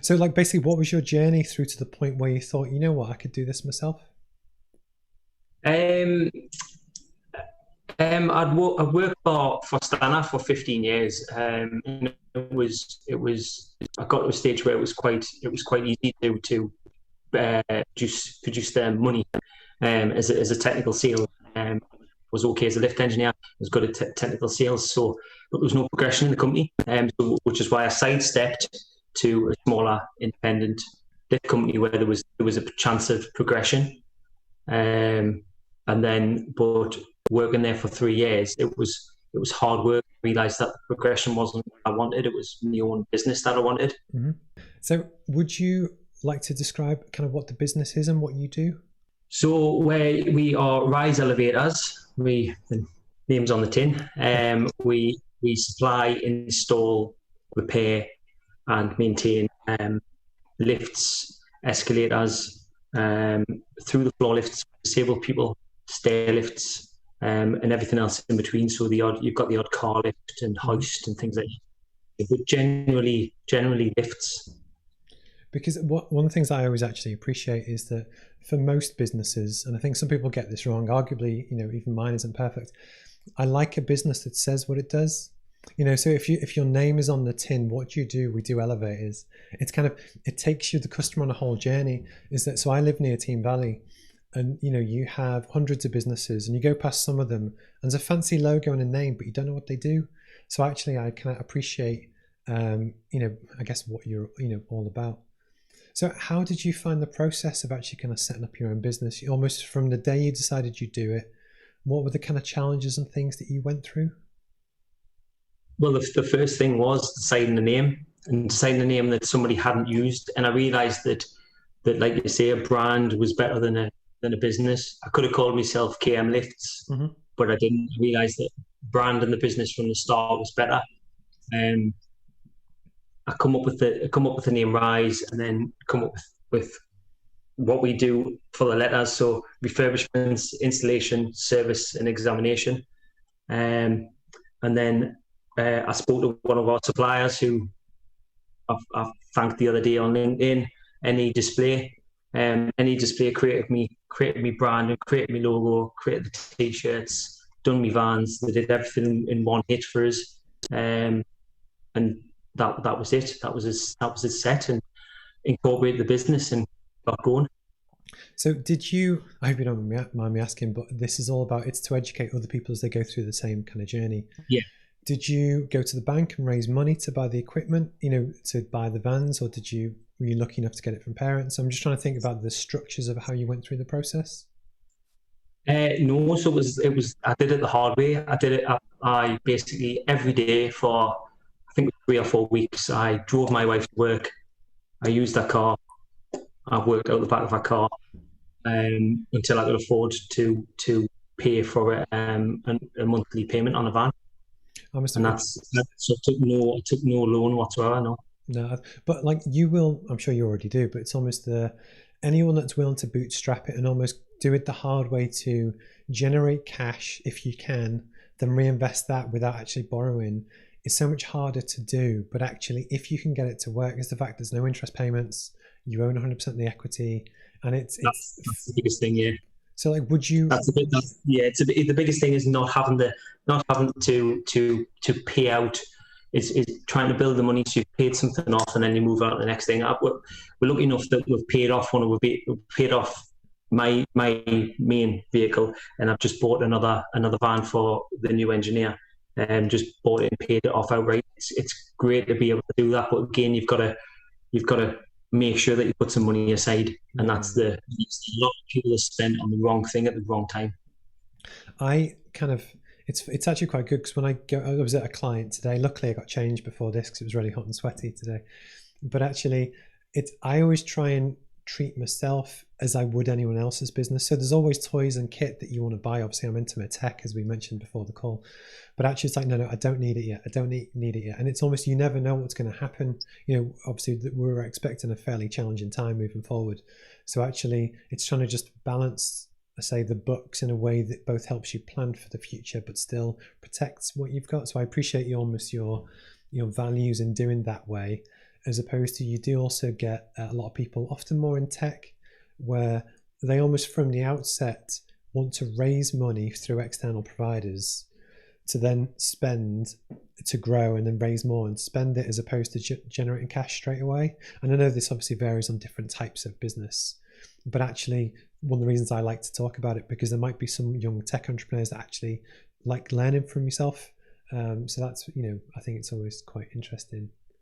So like basically what was your journey through to the point where you thought, you know what, I could do this myself? Um, I'd worked for Stana for 15 years. And I got to a stage where it was quite easy to produce their money as a technical sale. Was okay as a lift engineer. Was good at technical sales. So, but there was no progression in the company, which is why I sidestepped to a smaller independent lift company where there was a chance of progression. And then, but working there for 3 years, it was hard work. I realised that the progression wasn't what I wanted. It was my own business that I wanted. Mm-hmm. So would you like to describe kind of what the business is and what you do? So we are Rise Elevators. The name's on the tin. We supply, install, repair, and maintain lifts, escalators, through the floor lifts, disabled people, stair lifts, and everything else in between. So you've got the odd car lift and hoist and things like that. But generally lifts. Because one of the things I always actually appreciate is that for most businesses, and I think some people get this wrong, arguably, even mine isn't perfect. I like a business that says what it does. So if your name is on the tin, what do you do? We do elevators. It takes you, the customer, on a whole journey. So I live near Team Valley, and you have hundreds of businesses, and you go past some of them, and there's a fancy logo and a name, but you don't know what they do. So actually, I kind of appreciate, I guess what you're all about. So how did you find the process of actually kind of setting up your own business? Almost from the day you decided you'd do it, what were the kind of challenges and things that you went through? Well, the first thing was deciding the name, and deciding the name that somebody hadn't used. And I realised that like you say, a brand was better than a business. I could have called myself KM Lifts, but I didn't. Realise that brand and the business from the start was better. I come up with the name Rise, and then come up with what we do for the letters. So refurbishments, installation, service, and examination. And then I spoke to one of our suppliers who I've thanked the other day on LinkedIn. Any Display created me brand, and created me logo, created the t-shirts, done me vans. They did everything in one hit for us, and that was it. That was his set, and incorporated the business and got going. So did you, I hope you don't mind me asking, but this is all about, it's to educate other people as they go through the same kind of journey. Yeah. Did you go to the bank and raise money to buy the equipment, to buy the vans, or were you lucky enough to get it from parents? I'm just trying to think about the structures of how you went through the process. No, so it was. I did it the hard way. I did it. I basically every day for, I think, 3 or 4 weeks. I drove my wife to work. I used that car. I worked out the back of her car until I could afford to pay for it, a monthly payment on a van. So I took no loan whatsoever. No, but like you will, I'm sure you already do, but it's almost anyone that's willing to bootstrap it and almost do it the hard way, to generate cash if you can, then reinvest that without actually borrowing, is so much harder to do. But actually, if you can get it to work, is the fact there's no interest payments, you own 100% of the equity, and that's the biggest thing. Yeah. So like, would you? It's the biggest thing is not having to pay out. Is trying to build the money, so you've paid something off and then you move on to the next thing. We're lucky enough that we've paid off we've paid off my main vehicle, and I've just bought another van for the new engineer, and just bought it and paid it off outright. It's great to be able to do that, but again, you've got to make sure that you put some money aside, and that's a lot of people spend on the wrong thing at the wrong time. It's actually quite good, because when I was at a client today, luckily I got changed before this because it was really hot and sweaty today. But actually, I always try and treat myself as I would anyone else's business. So there's always toys and kit that you want to buy. Obviously, I'm into tech, as we mentioned before the call. But actually, it's like, no, I don't need it yet. I don't need it yet. And it's almost, you never know what's going to happen. Obviously, we're expecting a fairly challenging time moving forward. So actually, it's trying to just balance, say, the books in a way that both helps you plan for the future but still protects what you've got. So I appreciate your values in doing that way. as opposed to, you do also get a lot of people, often more in tech, where they almost from the outset want to raise money through external providers to then spend to grow, and then raise more and spend it, as opposed to generating cash straight away. And I know this obviously varies on different types of business, but actually one of the reasons I like to talk about it, because there might be some young tech entrepreneurs that actually like learning from yourself. So that's, I think it's always quite interesting.